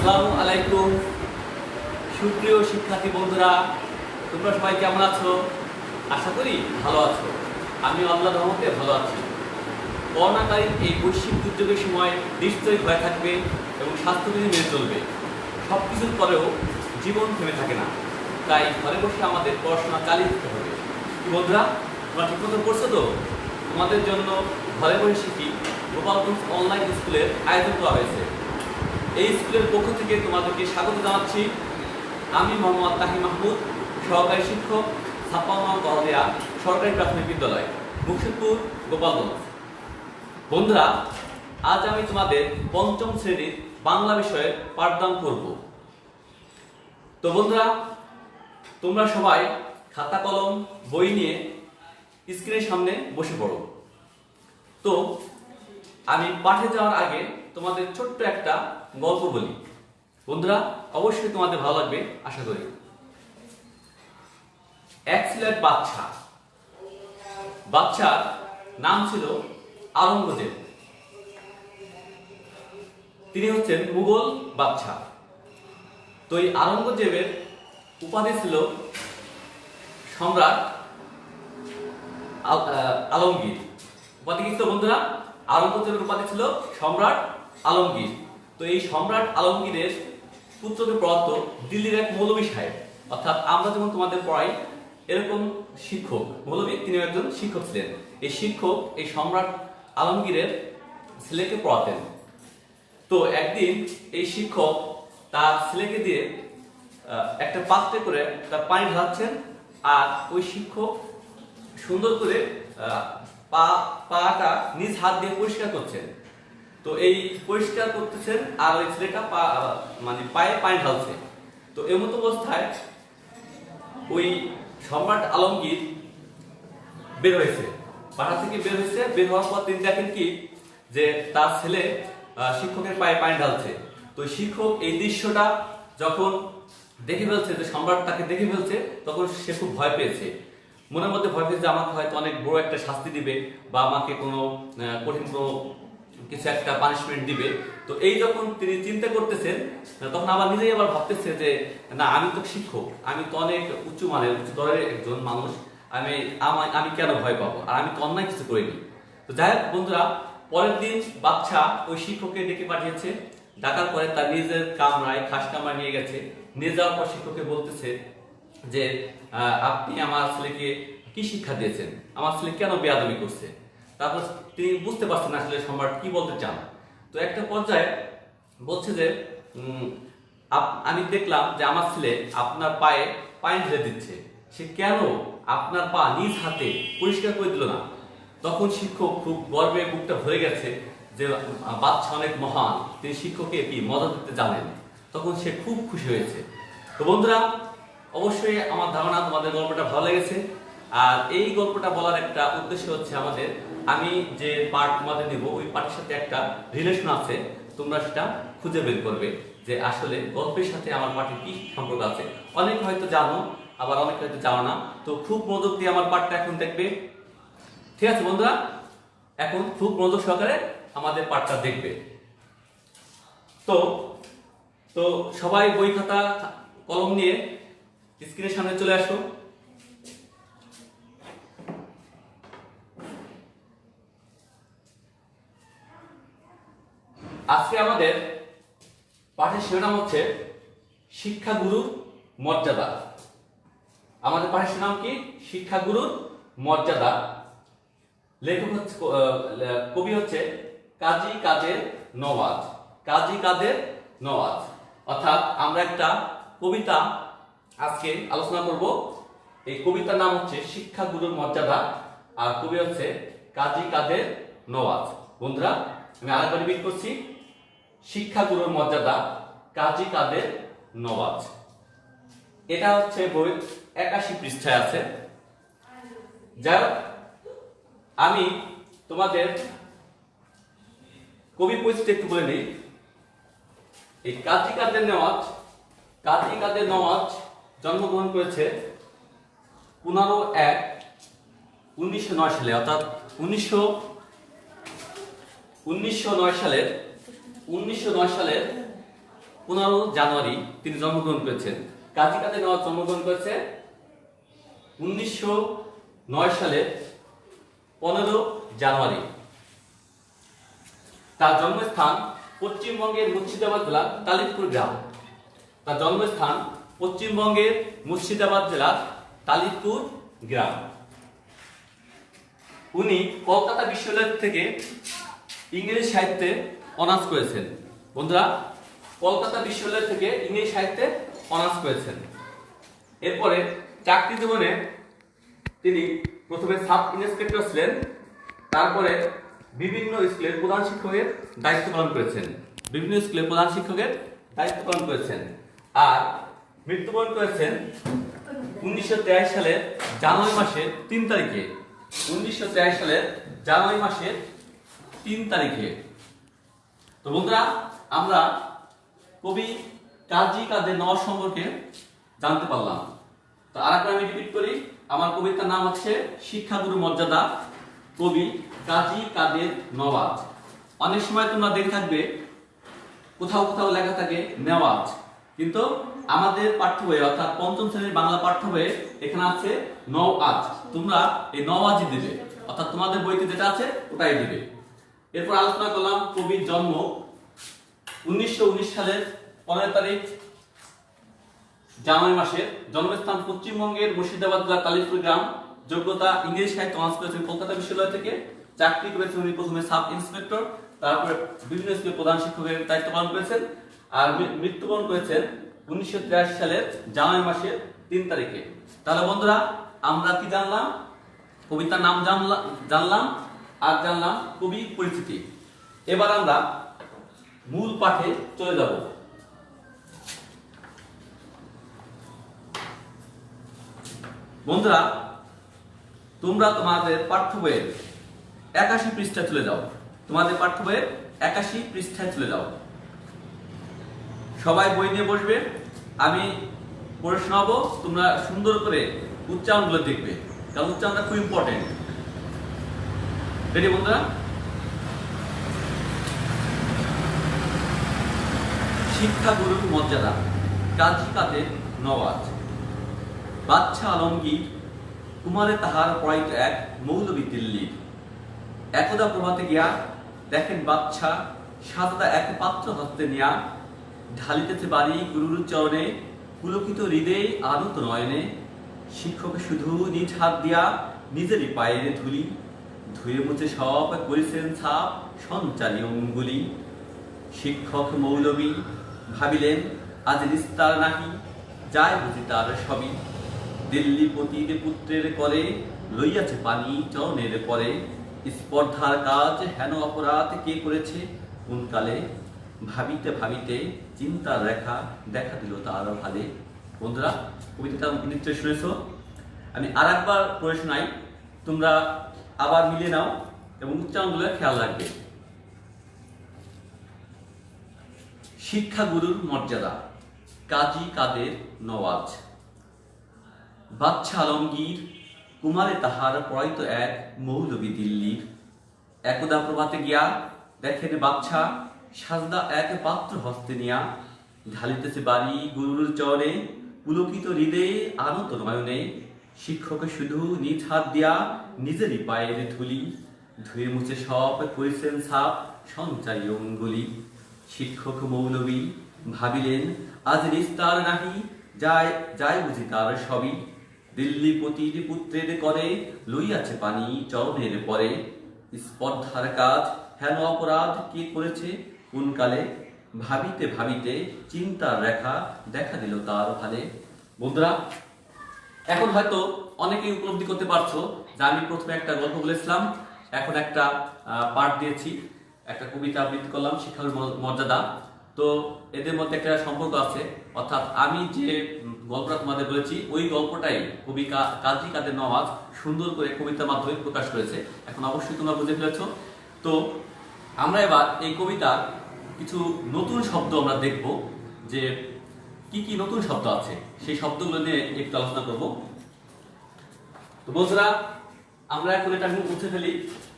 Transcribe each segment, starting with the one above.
আসসালামু আলাইকুম সুপ্রিয় শিক্ষার্থী বন্ধুরা, তোমরা সবাই কেমন আছো? আশা করি ভালো আছো। আমি আল্লাহর রহমতে ভালো আছি। করোনাকালীন এই বৈশ্বিক দুর্যোগের সময় নিশ্চয়ই ভয় থাকবে এবং স্বাস্থ্যবিধি মেনে চলবে। সব কিছুর পরেও জীবন থেমে থাকে না, তাই ঘরে বসে আমাদের পড়াশোনা চালিয়ে যেতে হবে। কি বন্ধুরা, তোমরা ঠিক মতো পড়ছো তো? তোমাদের জন্য ঘরে বসে শিখি গোপালগঞ্জ অনলাইন স্কুলের আয়োজন করা হয়েছে। এই স্কুলের পক্ষ থেকে তোমাদেরকে স্বাগত জানাচ্ছি। আমি মোহাম্মদ তাহি মাহমুদ, সহকারী শিক্ষক, 56 নং গলদিয়া সরকারি প্রাথমিক বিদ্যালয়, মুর্শিদপুর, গোপালগঞ্জ। বন্ধুরা, আজ আমি তোমাদের পঞ্চম শ্রেণীর বাংলা বিষয়ে পাঠদান করব। তো বন্ধুরা, তোমরা সবাই খাতা কলম বই নিয়ে স্ক্রিনের সামনে বসে পড়ো। তো আমি পাঠে যাওয়ার আগে তোমাদের ছোট্ট একটা গল্প বলি। বন্ধুরা, অবশ্যই তোমাদের ভালো লাগবে আশা করি। এক ছিল এক বাচ্চা। বাচ্চার নাম ছিল আওরঙ্গজেব। তিনি হচ্ছেন মুঘল বাদশা। তো এই আওরঙ্গজেবের উপাধি ছিল সম্রাট আলমগীর। উপাধি কি ছিল বন্ধুরা? আওরঙ্গজেবের উপাধি ছিল সম্রাট আলমগীর। তো এই সম্রাট আলমগীরের পুত্রকে পড়াতো দিল্লির এক মৌলভী সাহেব, অর্থাৎ আমরা যেমন তোমাদের পড়াই এরকম শিক্ষক মৌলভী, তিনি একজন শিক্ষক ছিলেন। এই শিক্ষক এই সম্রাট আলমগীরের ছেলেকে পড়াতেন। তো একদিন এই শিক্ষক তার ছেলেকে দিয়ে একটা পাত্রে করে তার পানি ঢালাচ্ছেন, আর ওই শিক্ষক সুন্দর করে পাটা নিজ হাত দিয়ে পরিষ্কার করছেন। তো এই পরিষ্কার করতেছেন আর ওই ছেলেটা মানে পায়ে পানি ঢালছে। তো এমতো অবস্থায় ওই সম্রাট আলমগীর বের হয়েছে, পাড়া থেকে বের হয়েছে। বের হওয়ার পর তিনি দেখেন কি যে তার ছেলে শিক্ষকের পায়ে পানি ঢালছে। তো শিক্ষক এই দৃশ্যটা যখন দেখে ফেলছে, যে সম্রাট তাকে দেখে ফেলছে, তখন সে খুব ভয় পেয়েছে। মনের মধ্যে ভয় পেয়েছে যে আমাকে হয়তো অনেক বড় একটা শাস্তি দিবে বা আমাকে কোনো কঠিন কোনো কিছু একটা পানিশমেন্ট দিবে। তো এই যখন তিনি চিন্তা করতেছেন, তখন আবার নিজেই আবার ভাবতেছে যে না, আমি তো শিক্ষক, আমি তো অনেক উচ্চ মানের উচ্চ দরের একজন মানুষ, আমি কেন ভয় পাবো, আর আমি তো অন্যায় কিছু করিনি। তো যাই হোক বন্ধুরা, পরের দিন বাচ্চা ওই শিক্ষককে ডেকে পাঠিয়েছে। ডাকার পরে তার নিজের কামরায় খাস কামরায় নিয়ে গেছে। নিয়ে যাওয়ার পর শিক্ষককে বলতেছে যে আপনি আমার ছেলেকে কি শিক্ষা দিয়েছেন, আমার ছেলে কেন বেয়াদবি করছে। তারপর তিনি বুঝতে পারছেন আসলে সম্রাট কি বলতে চান। তো একটা পর্যায়ে বলছে যে আমি দেখলাম যে আমার ছেলে আপনার পায়ে পানি ঢেলে দিচ্ছে, সে কেন আপনার পা নিজ হাতে পরিষ্কার করে দিল না। তখন শিক্ষক খুব গর্বে বুকটা ভরে গেছে যে বাচ্চা অনেক মহান, তিনি শিক্ষককে কি মজা দিতে জানেন। তখন সে খুব খুশি হয়েছে। তো বন্ধুরা, অবশ্যই আমার ধারণা তোমাদের গল্পটা ভালো লেগেছে। আর এই গল্পটা বলার একটা উদ্দেশ্য হচ্ছে আমি যে পার্ট তোমাদের নেব, ওই পার্টের সাথে একটা রিলেশন আছে, তোমরা সেটা খুঁজে বের করবে যে আসলে গল্পের সাথে আমার পার্টির কি সম্পর্ক আছে। অনেক হয়তো জানো, আবার অনেক হয়তো জানো না। তো খুব মনোযোগ দিয়ে আমার পার্টটা এখন দেখবে, ঠিক আছে বন্ধুরা? এখন খুব মনোযোগ সহকারে আমাদের পাঠটা দেখবে। তো তো সবাই বই খাতা কলম নিয়ে স্ক্রিনের সামনে চলে আসো। আজকে আমাদের পাঠের শিরোনাম হচ্ছে শিক্ষাগুরুর মর্যাদা। আমাদের পাঠের শিরোনাম কি? শিক্ষাগুরুর মর্যাদা। লেখক হচ্ছে কবি হচ্ছে কাজী কাদের নওয়াজ। কাজী কাদের নওয়াজ, অর্থাৎ আমরা একটা কবিতা আজকে আলোচনা করব। এই কবিতার নাম হচ্ছে শিক্ষাগুরুর মর্যাদা, আর কবি হচ্ছে কাজী কাদের নওয়াজ। বন্ধুরা, আমি আরেকবার রিপিট করছি, শিক্ষাগুরুর মর্যাদা, কাজী কাদের নওয়াজ। এটা হচ্ছে বই 81 পৃষ্ঠায় আছে। যাই হোক, আমি তোমাদের কবি পরিচিতি একটু বলে নিই। এই কাজী কাদের নওয়াজ জন্মগ্রহণ করেছে 15/1/1909 সালে, অর্থাৎ 1909 সালের 15 জানুয়ারি তিনি জন্মগ্রহণ করেছেন। কাজী কাদের নওয়াজ জন্মগ্রহণ করেছে 1909 সালের 15 জানুয়ারি। তার জন্মস্থান পশ্চিমবঙ্গের মুর্শিদাবাদ জেলার তালিবপুর গ্রাম। তার জন্মস্থান পশ্চিমবঙ্গের মুর্শিদাবাদ জেলার তালিবপুর গ্রাম। উনি কলকাতা বিশ্ববিদ্যালয় থেকে ইংরেজি সাহিত্যে অনার্স করেছেন। বন্ধুরা, কলকাতা বিশ্ববিদ্যালয় থেকে ইংরেজি সাহিত্যে অনার্স করেছেন। এরপরে চাকরি জীবনে তিনি প্রথমে সাব ইন্সপেক্টর ছিলেন, তারপরে বিভিন্ন স্কুলের প্রধান শিক্ষকের দায়িত্ব পালন করেছেন। আর মৃত্যুবরণ করেছেন 1923 সালের জানুয়ারি মাসের 3 তারিখে। 1923 সালের জানুয়ারি মাসের 3 তারিখে। তো বন্ধুরা, আমরা কবি কাজী কাদের নওয়াজ সম্পর্কে জানতে পারলাম। তো আরেকবার আমি রিপিট করি, আমার কবিতার নাম হচ্ছে শিক্ষাগুরু মর্যাদা, কবি কাজী কাদের নওয়াজ। অনেক সময় তোমরা দেখে থাকবে কোথাও কোথাও লেখা থাকে নেওয়াজ, কিন্তু আমাদের পাঠ্য বইয়ে অর্থাৎ 5ম শ্রেণীর বাংলা পাঠ্য বইয়ে এখানে আছে নওয়াজ। তোমরা এই নওয়াজই দিবে, অর্থাৎ তোমাদের বইতে যেটা আছে ওটাই দিবে। এরপর আলোচনা করলাম কবির জন্ম 1919 সালের 15 তারিখ জানুয়ারি মাসে। জন্মস্থান পশ্চিমবঙ্গের মুর্শিদাবাদ জেলার তালিবপুর গ্রাম। যোগ্যতা ইংরেজি সাহিত্য অনার্স করেছেন কলকাতা বিশ্ববিদ্যালয় থেকে। চাকরি করেছেন উনি প্রথমে সাব ইন্সপেক্টর, তারপরে বিভিন্ন স্কুলে প্রধান শিক্ষকের দায়িত্ব পালন করেছেন। আর মৃত্যুবরণ করেছেন 1983 সালের জানুয়ারি মাসের 3 তারিখে। তাহলে বন্ধুরা, আমরা কি জানলাম? কবিতার নাম জানলাম আর জানলাম কবির পরিচিতি। এবার আমরা মূল পাঠে চলে যাব। বন্ধুরা, তোমরা তোমাদের পাঠ্য বইয়ের 81 পৃষ্ঠায় চলে যাও। তোমাদের পাঠ্য বইয়ের 81 পৃষ্ঠায় চলে যাও। সবাই বই নিয়ে বসবে, আমি পড়ে শোনাবো, তোমরা সুন্দর করে উচ্চারণগুলো দেখবে, কারণ উচ্চারণটা খুব ইম্পর্টেন্ট। রেডি বন্ধুরা? শিক্ষাগুরুর মর্যাদা, কাজী কাদের নওয়াজ। বাদশা আলমগীর কুমারে তাহার পড়াইত এক মৌলবী দিল্লির। একদা প্রভাতে গিয়া দেখেন বাদশা সাদা এক পাত্র হস্তে নিয়া, ঢালিতেছে বাড়ি গুরুর চরণে, পুলকিত হৃদয়ে আনত নয়নে। শিক্ষক শুধু নিজ হাত দিয়া নিজেরই পায়ের ধুলি, ধুয়ে মুছে সব করেছেন ছাপ সঞ্চারী অঙ্গুলি। শিক্ষক মৌলবী ভাবিলেন আজ নিস্তার নাহি, যায় বুঝি তার সবই। দিল্লি পতির পুত্রের করে লইয়াছে পানি চরণের পরে। স্পর্ধার কাজ হেন অপরাধ কে করেছে কোন কালে, ভাবিতে ভাবিতে চিন্তার রেখা দেখা দিল তার ভালে। বন্ধুরা, কবিতাটা নিশ্চয় শুনেছ, আমি আর একবার পড়ে শোনাই, তোমরা আবার মিলিয়ে নাও এবং উচ্চারণগুলো খেয়াল রাখবে। শিক্ষাগুরুর মর্যাদা, কাজী কাদের নওয়াজ। বাদশা আলমগীর কুমারে তাহার পড়াইত এক মৌলবী দিল্লির। একদা প্রভাতে গিয়া দেখেন বাদশা সাজদা এক পাত্র হস্তে নিয়া, ঢালিতেছে বাড়ি গুরুর চরণে, পুলকিত হৃদয়ে আনত নয়নে। শিক্ষক শুধু নিজ হাত দিয়া নিজেরই পায়ের ধুলি, ধুয়ে মুছে সব করেছেন ছাপ সঞ্চারী অঙ্গুলি। শিক্ষক মৌলবী ভাবিলেন আজ নিস্তার নাহি, যায় বুঝি তার সবই। দিল্লি পতির পুত্রের করে লইয়াছে পানি চরণের পরে। স্পর্ধার কাজ হেন অপরাধ কে করেছে কোন কালে, ভাবিতে ভাবিতে চিন্তার রেখা দেখা দিল তার ভালে। বন্ধুরা, এখন হয়তো অনেকেই উপলব্ধি করতে পারছো যে আমি প্রথমে একটা গল্প বলেছিলাম, এখন একটা পাঠ দিয়েছি, একটা কবিতা আবৃত্তি করলাম শিক্ষাগুরুর মর্যাদা। তো এদের মধ্যে একটা সম্পর্ক আছে, অর্থাৎ আমি যে গল্পটা তোমাদের বলেছি ওই গল্পটাই কবি কাজী কাদের নওয়াজ সুন্দর করে কবিতার মাধ্যমে প্রকাশ করেছে। এখন অবশ্যই তোমরা বুঝে ফেলেছো। তো আমরা এবার এই কবিতার কিছু নতুন শব্দ আমরা দেখব, যে কি কি নতুন শব্দ আছে সেই শব্দগুলো নিয়ে একটু আলোচনা করব। তো বন্ধুরা, আমরা এখন এটা মুছে ফেলি,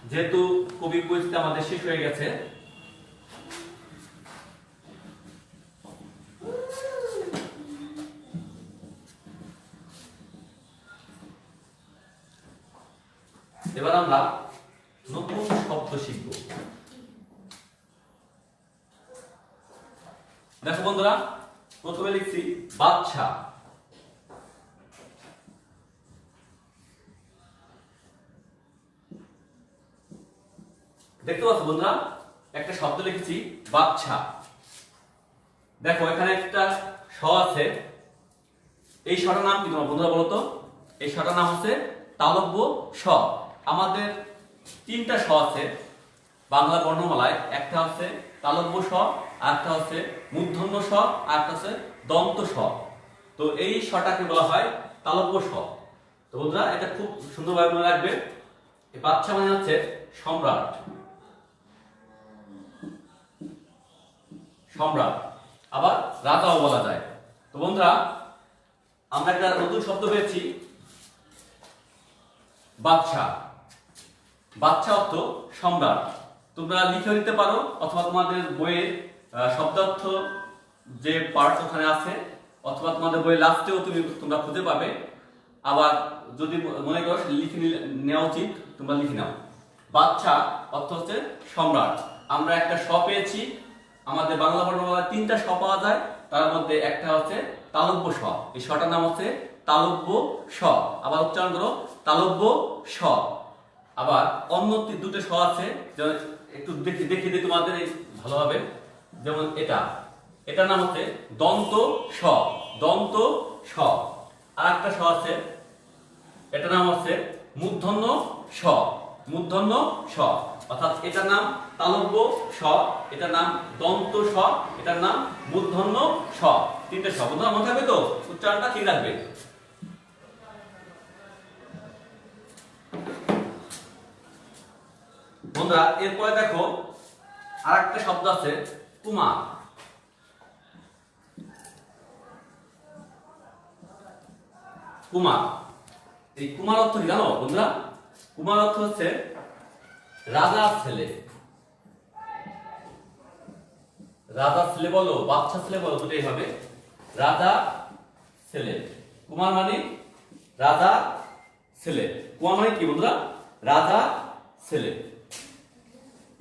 যেহেতু কবির পরিচিতি আমাদের শেষ হয়ে গেছে। এবার আমরা নতুন শব্দ শিখব। দেখো বন্ধুরা, প্রথমে লিখছি বাচ্চা। দেখতে পাচ্ছ বন্ধুরা, একটা শব্দ লিখেছি বাচ্চা। দেখো এখানে একটা স আছে, এই শটার নাম কি তোমার বন্ধুরা বলো তো? এই শটার নাম হচ্ছে তালব্য স। আমাদের তিনটা স আছে বাংলা বর্ণমালায়, একটা হচ্ছে তালব্য স, আরেকটা হচ্ছে মূর্ধন্য স, আরেকটা হচ্ছে দন্ত স। তো এই শটাকে বলা হয় তালব্য স। তো বন্ধুরা এটা খুব সুন্দরভাবে মনে রাখবে। এই বাচ্চা মানে হচ্ছে সম্রাট, সম্রাট, আবার রাজাও বলা যায়। তো বন্ধুরা আমরা একটা নতুন শব্দ পেয়েছি বাচ্চা। বাচ্চা অর্থ সম্রাট। তোমরা লিখে নিতে পারো, অথবা তোমাদের বইয়ের শব্দার্থ যে পার্ট ওখানে আছে, অথবা তোমাদের বইয়ের লাস্টেও তোমরা খুঁজে পাবে। আবার যদি মনে করো লিখে নেওয়া উচিত, তোমরা লিখে নাও। বাচ্চা অর্থ হচ্ছে সম্রাট। আমরা একটা স পেয়েছি। আমাদের বাংলা বর্ণমালায় তিনটা স পাওয়া যায়, তার মধ্যে একটা হচ্ছে তালব্য স। এই শটার নাম হচ্ছে তালব্য স। আবার উচ্চারণ করো তালব্য স। আবার অন্য দুটো স আছে, একটু দেখি তোমাদের ভালোভাবে। যেমন এটার নাম হচ্ছে দন্ত স, দন্ত স। আর একটা স আছে, এটার নাম হচ্ছে মূর্ধন্য স, মূর্ধন্য স। অর্থাৎ এটার নাম তালব্য স, এটার নাম দন্ত স, এটার নাম মূর্ধন্য স। তিনটে স। বন্ধুরা মনে থাকবে তো? উচ্চারণটা ঠিক রাখবে। বন্ধুরা এরপরে দেখো আর একটা শব্দ আছে কুমার। কুমার, এই কুমার অর্থ কি জানো বন্ধুরা? কুমার অর্থ হচ্ছে রাজার ছেলে। রাজার ছেলে বলো, বাচ্চা ছেলে বলো, দুটোই হবে। রাজা ছেলে। কুমার মানে রাজা ছেলে। কুমার মানে কি বন্ধুরা? রাজা ছেলে।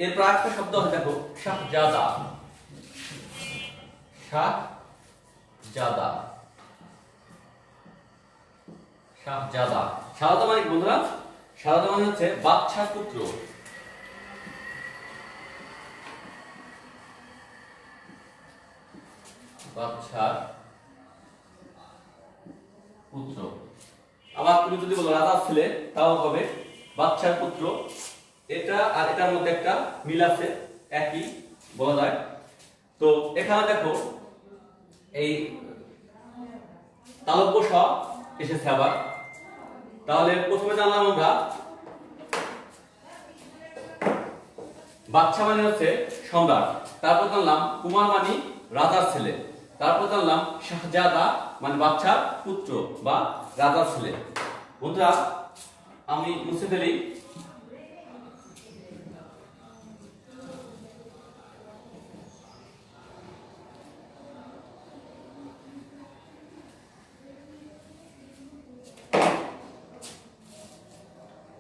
এরপর একটা শব্দ আছে দেখো শাহজাদা। শাহজাদা, শাহজাদা। শাহজাদা মানে কি বন্ধুরা? শাহজাদা মানে হচ্ছে বাদশার পুত্র। বাদশার পুত্র। আবার তুমি যদি বলো রাজার ছেলে, তাও হবে বাদশার পুত্র। এটা আর এটার মধ্যে একটা মিল আছে, একই বলা যায়। তো এখানে দেখো এই তালব্য স এসেছে আবার। তাহলে প্রথমে জানলাম আমরা বাচ্চা মানে হচ্ছে সম্রাট, তারপর জানলাম কুমার মানে রাজার ছেলে, তারপর জানলাম শাহজাদা মানে বাচ্চার পুত্র বা রাজার ছেলে। বন্ধুরা আমি মুছে ফেলি।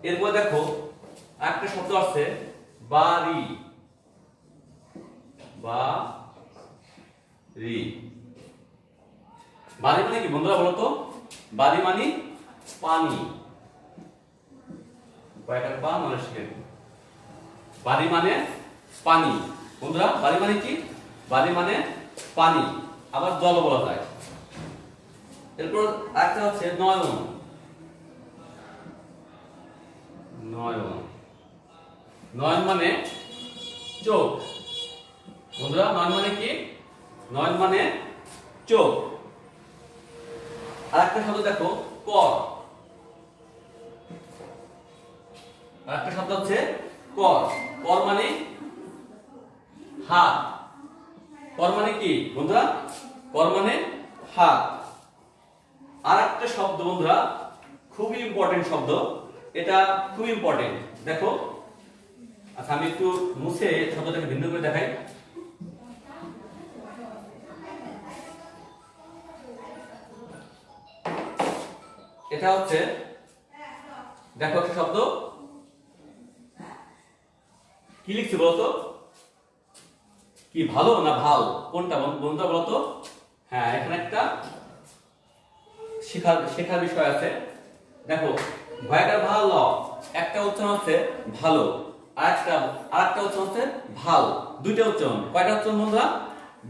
এরপর দেখো একটা শব্দ আছে বাড়ি। বাড়ি, বাড়ি মানে কি বন্ধুরা বলো তো? বাড়ি মানে পানি। বাড়ি মানে পানি। বন্ধুরা বাড়ি মানে কি? বাড়ি মানে পানি, আবার জল বলা যায়। এরপর একটা হচ্ছে নয়ন। নয়ন, নয়ন মানে চোখ। বন্ধুরা নয়ন মানে কি? নয়ন মানে চোখ। আর একটা শব্দ দেখো কর। আর একটা শব্দ হচ্ছে কর। কর মানে হাত। কর মানে কি বন্ধুরা? কর মানে হাত। আর একটা শব্দ বন্ধুরা খুবই ইম্পর্টেন্ট শব্দ, এটা খুব ইম্পর্টেন্ট। দেখো, আচ্ছা আমি একটু মুছে শব্দটাকে ভিন্ন করে দেখাই। এটা হচ্ছে দেখো একটা শব্দ কি লিখছি বলতো? কি ভালো না ভাল, কোনটা বন্ধুরা বলতো? হ্যাঁ, এখানে একটা শেখার বিষয় আছে। দেখো, ভয়াকার ভাল ল, একটা উচ্চারণ হচ্ছে ভালো, আরেকটা উচ্চারণ হচ্ছে ভাল। দুইটা উচ্চারণ। কয়টা উচ্চারণ বন্ধুরা?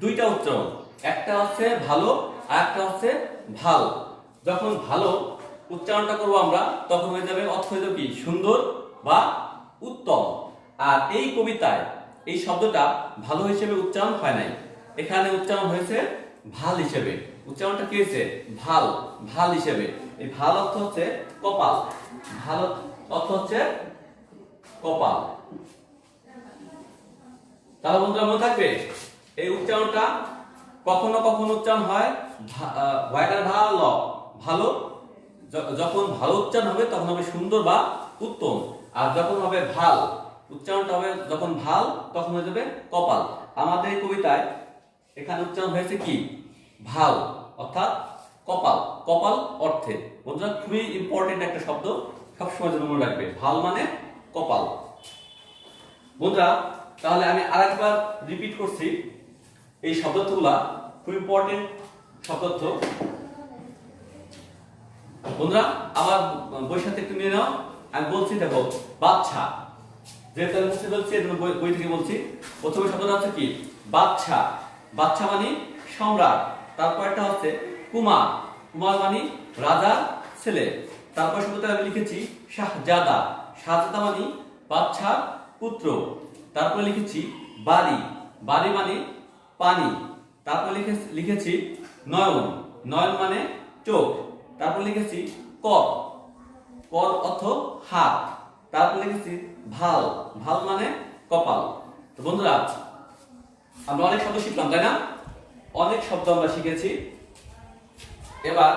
দুইটা উচ্চারণ। একটা হচ্ছে ভালো, আরেকটা হচ্ছে ভাল। যখন ভালো উচ্চারণটা করবো আমরা, তখন হয়ে যাবে, অর্থ হয়ে যাবে কি? সুন্দর বা উত্তম। আর এই কবিতায় এই শব্দটা ভালো হিসেবে উচ্চারণ হয় নাই, এখানে উচ্চারণ হয়েছে ভাল হিসেবে। উচ্চারণটা কি হয়েছে? ভাল, ভাল হিসেবে। এই ভাল অর্থ হচ্ছে কপাল, ভাল অর্থ হচ্ছে কপাল। তাহলে বন্ধুরা মনে থাকবে, এই উচ্চারণটা কখনো কখনো উচ্চারণ হয় ভয়াকার ভাল, ভালো। যখন ভালো উচ্চারণ হবে তখন হবে সুন্দর বা উত্তম। আর যখন হবে ভাল, উচ্চারণটা হবে যখন ভাল, তখন হয়ে যাবে কপাল। আমাদের এই কবিতায় এখানে উচ্চারণ হয়েছে কি? ভাল, অর্থাৎ কপাল। কপাল অর্থে বন্ধুরা খুবই ইম্পর্টেন্ট একটা শব্দ, সবসময় জন্য মনে রাখবে, ভাল মানে কপাল। বন্ধুরা তাহলে আমি আরেকবার রিপিট করছি, এই শব্দগুলা খুব ইম্পর্টেন্ট শব্দ। বন্ধুরা আমার বইয়ের সাথে একটু নিয়ে নাও। আমি বলছি, দেখো, বাচ্চা, যেহেতু আমি বুঝতে বলছি বই থেকে বলছি। প্রথমে শব্দটা হচ্ছে কি? বাচ্চা। বাচ্চা মানে সম্রাট। তারপর একটা হচ্ছে কুমার। কুমার মানে রাজার ছেলে। তারপর শব্দটা আমি লিখেছি শাহজাদা। শাহজাদা মানে বাচ্চার পুত্র। তারপর লিখেছি বাড়ি। বাড়ি মানে পানি। তারপর লিখেছি নয়ন। নয়ন মানে চোখ। তারপর লিখেছি কর। কর অর্থ হাত। তারপর লিখেছি ভাল। ভাল মানে কপাল। তো বন্ধুরা আমরা অনেক শব্দ শিখলাম, তাই না? অনেক শব্দ আমরা শিখেছি। এবার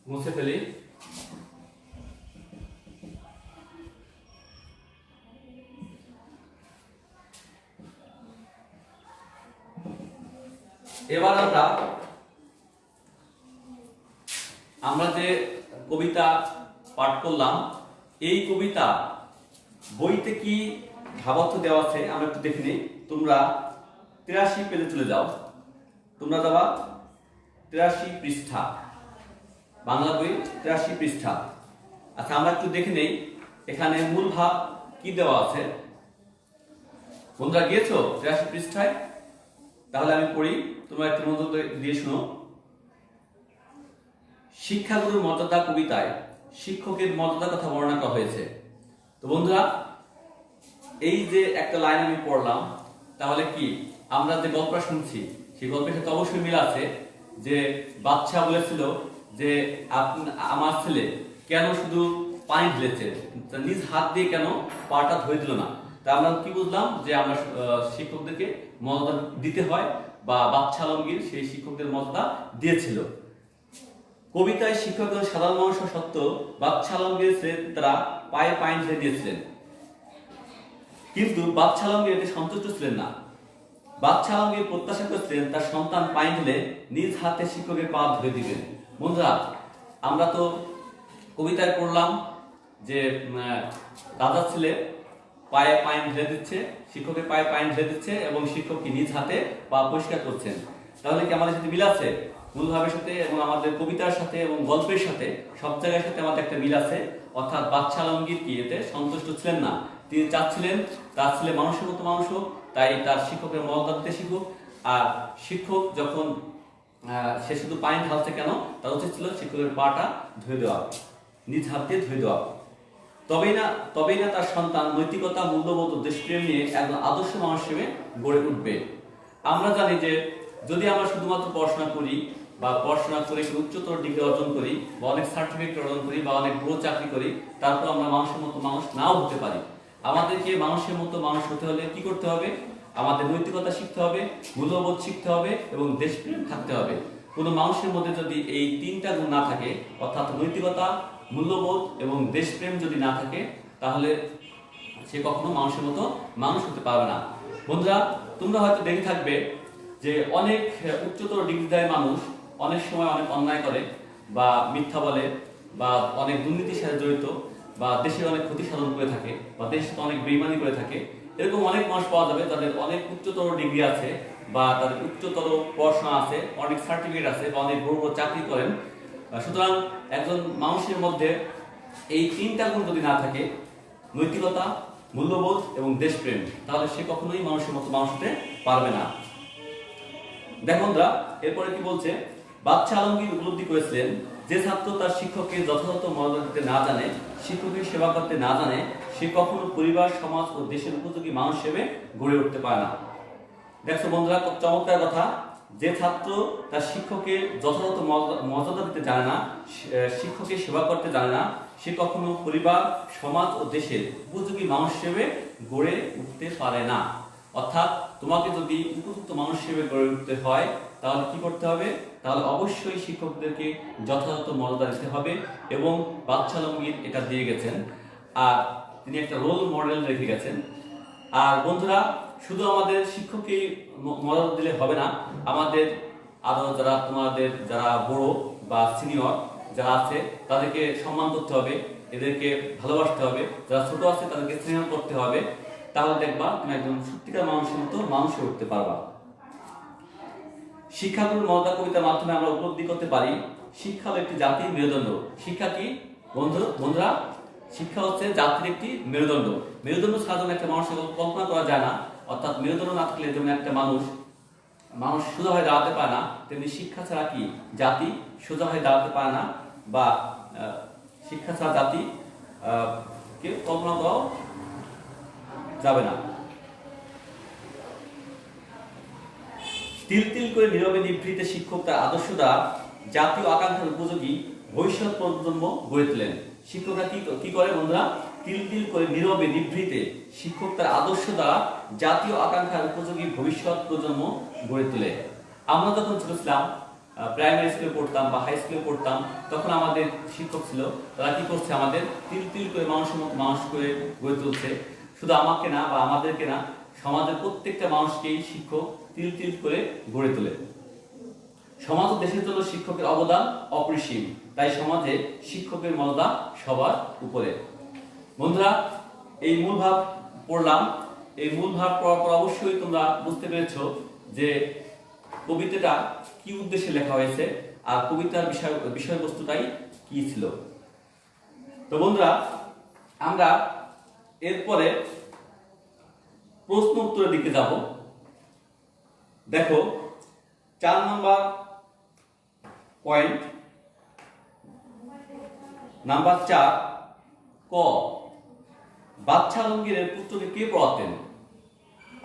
মুছে ফেলি। এবার আমরা যে কবিতা পাঠ করলাম, এই কবিতা বইতে কি ভাবার্থ দেওয়া আছে আমরা একটু দেখে নিই। তোমরা 83 পেজে চলে যাও। তোমরা যাবা 83 পৃষ্ঠা, বাংলা বই 83 পৃষ্ঠা। আচ্ছা, আমরা একটু দেখে নেই এখানে মূল ভাব কি দেওয়া আছে। বন্ধুরা গিয়েছো 83 পৃষ্ঠায়? তাহলে আমি পড়ি, তোমরা একটু মনোযোগ দিয়ে শুনো। শিক্ষাগুরুর মর্যাদা কবিতায় শিক্ষকের মর্যাদার কথা বর্ণনা করা হয়েছে। তো বন্ধুরা এই যে একটা লাইন আমি পড়লাম, তাহলে কি আমরা যে গল্পটা শুনছি সেই গল্পের সাথে অবশ্যই মিল আছে। যে বাদশা বলেছিল যে আমার ছেলে কেন শুধু পানি ঢেলেছে, নিজ হাত দিয়ে কেন পাটা ধুয়ে দিল না। তা আমরা কি বুঝলাম? যে আমরা শিক্ষকদেরকে মর্যাদা দিতে হয়, বা বাদশা আলমগীর সেই শিক্ষকদের মর্যাদা দিয়েছিল। কবিতায় শিক্ষকগণ সাধারণ মানুষ সত্ত্বেও বাদশা আলমগীর তারা পায়ে পানি ঢেলে দিয়েছিলেন, কিন্তু বাদশা আলমগীর এতে সন্তুষ্ট ছিলেন না। বাদশা আলমগীর প্রত্যাশা করছিলেন তার সন্তান পানি ঢেলে নিজ হাতে শিক্ষকের পা ধুয়ে দিবেন। বন্ধুরা আমরা তো কবিতায় পড়লাম যে রাজার ছেলে পায়ে পানি ঢেলে দিচ্ছে, শিক্ষকের পায়ে পানি ঢেলে দিচ্ছে, এবং শিক্ষক কি নিজ হাতে পা পরিষ্কার করছেন। তাহলে কি আমাদের সাথে মিল আছে? মূল ভাবের সাথে এবং আমাদের কবিতার সাথে এবং গল্পের সাথে সব জায়গার সাথে আমাদের একটা মিল আছে। অর্থাৎ বাদশা আলমগীর কি এতে সন্তুষ্ট ছিলেন না। তিনি চাচ্ছিলেন তার ছেলে মানুষের মতো মানুষ হোক, তাই তার শিক্ষকের মর্যাদা দিতে শিখুক। আর শিক্ষক যখন সে শুধু পানি ঢালছে কেন, তার উচিত ছিল শিক্ষকের পাটা ধুয়ে দেওয়া, নিজ হাত দিয়ে ধুয়ে দেওয়া। তবেই না তার সন্তান নৈতিকতা, মূল্যবোধ ও দেশপ্রেম নিয়ে একজন আদর্শ মানুষ হিসেবে গড়ে উঠবে। আমরা জানি যে যদি আমরা শুধুমাত্র পড়াশোনা করি, বা পড়াশোনা করে উচ্চতর ডিগ্রি অর্জন করি, বা অনেক সার্টিফিকেট অর্জন করি, বা অনেক বড় চাকরি করি, তারপর আমরা মানুষের মতো মানুষ নাও হতে পারি। আমাদেরকে মানুষের মতো মানুষ হতে হলে কি করতে হবে? আমাদের নৈতিকতা শিখতে হবে, মূল্যবোধ শিখতে হবে, এবং দেশপ্রেম থাকতে হবে। কোনো মানুষের মধ্যে যদি এই তিনটা গুণ না থাকে, অর্থাৎ নৈতিকতা, মূল্যবোধ এবং দেশপ্রেম যদি না থাকে, তাহলে সে কখনো মানুষের মতো মানুষ হতে পারবে না। বন্ধুরা তোমরা হয়তো দেখে থাকবে যে অনেক উচ্চতর ডিগ্রিধারী মানুষ অনেক সময় অনেক অন্যায় করে, বা মিথ্যা বলে, বা অনেক দুর্নীতির সাথে জড়িত, বা দেশের অনেক ক্ষতি সাধন করে থাকে বা দেশের সাথে অনেক বেইমানি করে থাকে, এরকম অনেক মানুষ পাওয়া যাবে যাদের অনেক উচ্চতর ডিগ্রি আছে বা তাদের উচ্চতর পড়াশোনা আছে, অনেক সার্টিফিকেট আছে বা অনেক বড় বড় চাকরি করেন। সুতরাং একজন মানুষের মধ্যে এই তিনটা গুণ যদি না থাকে, নৈতিকতা, মূল্যবোধ এবং দেশপ্রেম, তাহলে সে কখনোই মানুষের মতো মানুষ হতে পারবে না। দেখো বন্ধুরা, এরপরে কি বলছে, বাদশাহ আলমগীর উপলব্ধি করেছিলেন যে ছাত্র তার শিক্ষককে যথাযথ মর্যাদা দিতে না জানে, শিক্ষকের সেবা করতে না জানে, সে কখনো পরিবার, সমাজ ও দেশের উপযোগী মানুষ হিসেবে গড়ে উঠতে পারে না। দেখছো বন্ধুরা, খুব চমৎকার কথা। যে ছাত্র তার শিক্ষককে যথাযথ মর্যাদা দিতে জানে না, শিক্ষকের সেবা করতে জানে না, সে কখনো পরিবার, সমাজ ও দেশের উপযোগী মানুষ হিসেবে গড়ে উঠতে পারে না। অর্থাৎ তোমাকে যদি উপযুক্ত মানুষ হিসেবে গড়ে উঠতে হয়, তাহলে কি করতে হবে? তাহলে অবশ্যই শিক্ষকদেরকে যথাযথ মর্যাদা দিতে হবে, এবং বাদশাহ আলমগীর এটা দিয়ে গেছেন। আর তিনি একটা রোল মডেল রেখে গেছেন। আর বন্ধুরা, শুধু আমাদের শিক্ষককে মর্যাদা দিলে হবে না, আমাদের আরো যারা বড় বা সিনিয়র যারা আছে তাদেরকে সম্মান করতে হবে, এদেরকে ভালোবাসতে হবে। যারা ছোট আছে তাদেরকে স্নেহ করতে হবে। তাহলে দেখবা তুমি একজন সত্যিকার মানুষের মতো মানুষ হয়ে উঠতে পারবা। শিক্ষাগুরুর মর্যাদা কবিতার মাধ্যমে আমরা উপলব্ধি করতে পারি শিক্ষা হলো একটি জাতির মেরুদণ্ড। শিক্ষা কি বন্ধুরা? শিক্ষা হচ্ছে জাতির একটি মেরুদণ্ড। মেরুদণ্ড ছাড়া যেমন একটা মানুষের কল্পনা করা যায় না, অর্থাৎ মেরুদণ্ড না থাকলে যেমন একটা মানুষ সোজা হয়ে দাঁড়াতে পারে না, তেমনি শিক্ষা ছাড়া কি জাতি সোজা হয়ে দাঁড়াতে পারে না, বা শিক্ষা ছাড়া জাতি কে কল্পনা করাও যাবে না। তিল তিল করে নীরবে নিভৃতে শিক্ষক তার আদর্শ দ্বারা জাতীয় আকাঙ্ক্ষার উপযোগী ভবিষ্যৎ প্রজন্ম গড়ে তোলেন। শিক্ষকরা কি করে বন্ধুরা? তিল তিল করে নীরবে নিভৃতে শিক্ষক তার আদর্শ দ্বারা জাতীয় আকাঙ্ক্ষার উপযোগী ভবিষ্যৎ প্রজন্ম গড়ে তোলে। আমরা যখন ছোট ছিলাম, প্রাইমারি স্কুলে পড়তাম বা হাই স্কুলে পড়তাম, তখন আমাদের শিক্ষক ছিল, তারা কি করছে? আমাদের তিল তিল করে মানুষের মতো মানুষ করে গড়ে তুলছে। শুধু আমাকে না বা আমাদেরকে না, সমাজের প্রত্যেকটা মানুষকেই শিক্ষক তিল তিল করে গড়ে তোলে। সমাজ ও দেশের জন্য শিক্ষকের অবদান অপরিসীম, তাই সমাজে শিক্ষকের মর্যাদা সবার উপরে। বন্ধুরা, এই মূল ভাব পড়লাম। এই মূল ভাব পড়ার পর অবশ্যই তোমরা বুঝতে পেরেছো যে কবিতাটা কি উদ্দেশ্যে লেখা হয়েছে আর কবিতার বিষয়বস্তুটাই কি ছিল। তো বন্ধুরা, আমরা এরপরে প্রশ্ন উত্তরের দিকে যাব। দেখো 4 নম্বর পয়েন্ট, নাম্বার 4 ক, বাদশাহ আলমগীরের পুত্রকে কে পড়াতেন?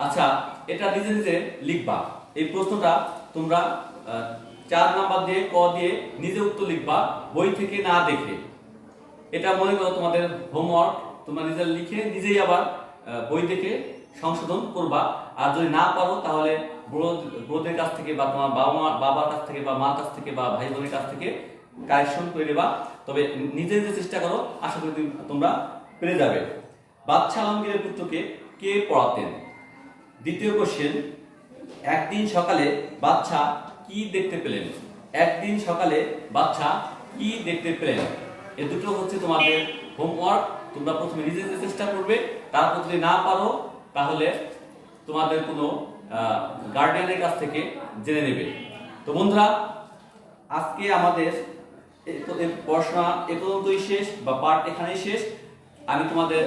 আচ্ছা, এটা নিজে নিজে লিখবা। এই প্রশ্নটা তোমরা 4 নাম্বার দিয়ে ক দিয়ে নিজে উত্তর লিখবা, বই থেকে না দেখে। এটা মনে করো তোমাদের হোমওয়ার্ক, তোমরা নিজে লিখে নিজেই আবার বই দেখে সংশোধন করবা। আর যদি না পারো তাহলে বড়দের কাছ থেকে বা তোমার বাবার কাছ থেকে বা মার কাছ থেকে বা ভাই বোনের কাছ থেকে কারেকশন করে নেবা। তবে নিজে নিজে চেষ্টা করো, আশা করি তোমরা পেরে যাবে। বাদশাহ আলমগীরের পুত্রকে কে পড়াতেন? দ্বিতীয় কোশ্চেন, একদিন সকালে বাদশাহ কি দেখতে পেলেন? একদিন সকালে বাদশাহ কি দেখতে পেলেন? এই দুটো হচ্ছে তোমাদের হোমওয়ার্ক। তোমরা প্রথমে নিজে নিজে চেষ্টা করবে, তারপর যদি না পারো তাহলে তোমাদের কোনো গার্ডিয়ানের কাছ থেকে জেনে নেবে। তো বন্ধুরা, আজকে আমাদের পড়াশোনা এ পর্যন্তই শেষ, বা পার্ট এখানেই শেষ। আমি তোমাদের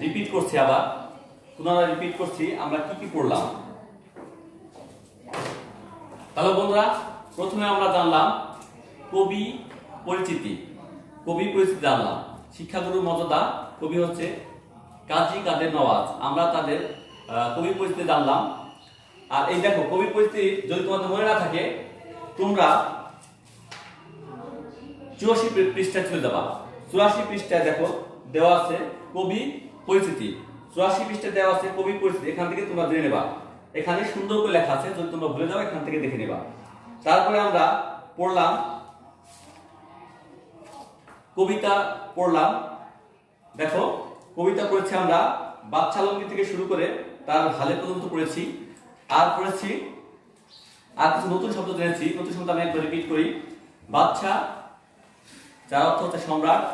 রিপিট করছি, আবার পুনরায় রিপিট করছি আমরা কি কি পড়লাম। তাহলে বন্ধুরা, প্রথমে আমরা জানলাম কবি পরিচিতি। কবি পরিচিতি জানলাম। শিক্ষাগুরুর মর্যাদা, কবি হচ্ছে কাজী কাদের নওয়াজ, আমরা তাদের কবি পরিচিতি জানলাম। আর এই দেখো, কবি পরিচিতি যদি তোমাদের মনে না থাকে, তোমরা 84 পৃষ্ঠায় চলে যাবা। 84 পৃষ্ঠায় দেখো দেওয়া আছে কবি পরিচিতি। 84 পৃষ্ঠায় দেওয়া আছে কবি পরিচিতি। এখান থেকে তোমরা জেনে নেবা, এখানে সুন্দর করে লেখা আছে, যদি তোমরা ভুলে যাও এখান থেকে দেখে নেবা। তারপরে আমরা পড়লাম কবিতা পড়লাম। দেখো, কবিতা পড়েছি আমরা বাদশাহ আলমগীর থেকে শুরু করে তার হালে পর্যন্ত পড়েছি। আর পড়েছি আর কিছু নতুন শব্দ জেনেছি। নতুন শব্দ আমি একবার রিপিট করি। বাদশাহ, যার অর্থ হচ্ছে সম্রাট,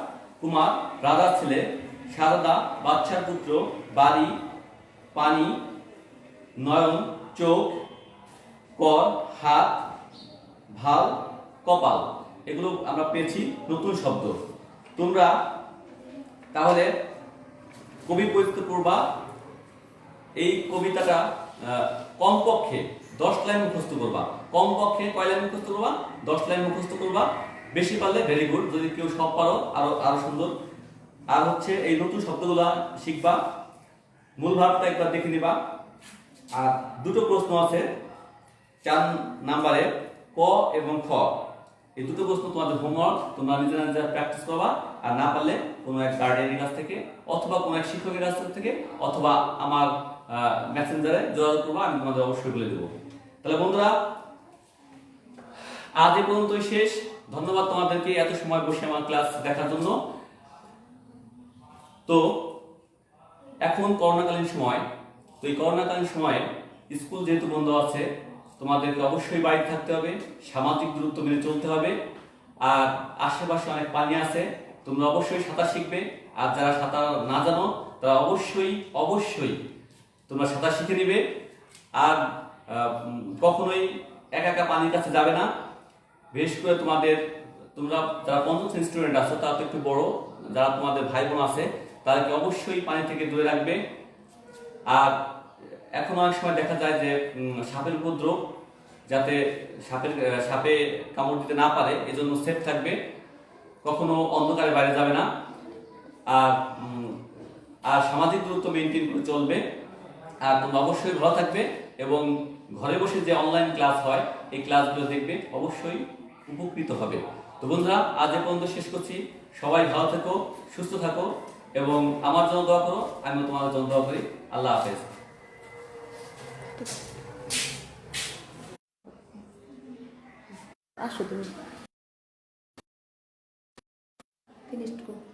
কুমার, রাজার ছেলে, সারদা বাদশার পুত্র, বাড়ি পানি, নয়ন চোখ, কর হাত, ভাল কপাল, এগুলো আমরা পেয়েছি নতুন শব্দ। তোমরা তাহলে কবি পরিচিত করবা। এই কবিতাটা কমপক্ষে 10 লাইন মুখস্থ করবা। কমপক্ষে কয় লাইন মুখস্থ করবা? 10 লাইন মুখস্থ করবা। বেশি পারলে ভেরি গুড, যদি কেউ সব পারো আরো সুন্দর। আর হচ্ছে এই নতুন শব্দগুলা শিখবা, মূল ভাবটা একবার দেখে নিবা। আর দুটো প্রশ্ন আছে 4 নম্বরে, ক এবং খ। এই দুটো প্রশ্ন তোমাদের হোমওয়ার্ক, তোমরা নিজেরা নিজেরা প্র্যাকটিস করবা। আর না পারলে কোনো এক গার্ডিয়ানের কাছ থেকে অথবা কোনো এক শিক্ষকের কাছ থেকে অথবা আমার মেসেঞ্জারে যোগাযোগ করবা, আমি তোমাদের অবশ্যই বলে দেবো। তাহলে বন্ধুরা, আজ এ পর্যন্তই শেষ। ধন্যবাদ তোমাদেরকে এত সময় বসে আমার ক্লাস দেখার জন্য। তো এখন করোনাকালীন সময়, তো এই করোনাকালীন সময়ে স্কুল যেহেতু বন্ধ আছে, তোমাদেরকে অবশ্যই বাড়িতে থাকতে হবে, সামাজিক দূরত্ব মেনে চলতে হবে। আর আশেপাশে অনেক পানি আছে, তোমরা অবশ্যই সাঁতার শিখবে। আর যারা সাঁতার না জানো তারা অবশ্যই তোমরা সাঁতার শিখে নিবে। আর কখনোই একা একা পানির কাছে যাবে না। বিশেষ করে তোমরা যারা 5ম শ্রেণীর স্টুডেন্ট আছো, তারা তো একটু বড়, যারা তোমাদের ভাই বোন আছে তাদেরকে অবশ্যই পানি থেকে দূরে রাখবে। আর এখন অনেক সময় দেখা যায় যে সাপের উপদ্রব, যাতে সাপে কামড় দিতে না পারে এজন্য সেফ থাকবে, কখনো অন্ধকারে বাইরে যাবে না। আর সামাজিক দূরত্ব মেনটেন করে চলবে। আর তোমরা অবশ্যই ভালো থাকবে এবং ঘরে বসে যে অনলাইন ক্লাস হয় এই ক্লাসগুলো দেখবে, অবশ্যই উপকৃত হবে। তো বন্ধুরা, আজ এ পর্যন্ত শেষ করছি। সবাই ভালো থেকো, সুস্থ থাকো এবং আমার জন্য দোয়া করো, আমিও তোমাদের জন্য দোয়া করি। আল্লাহ হাফেজ। আসো তুমি।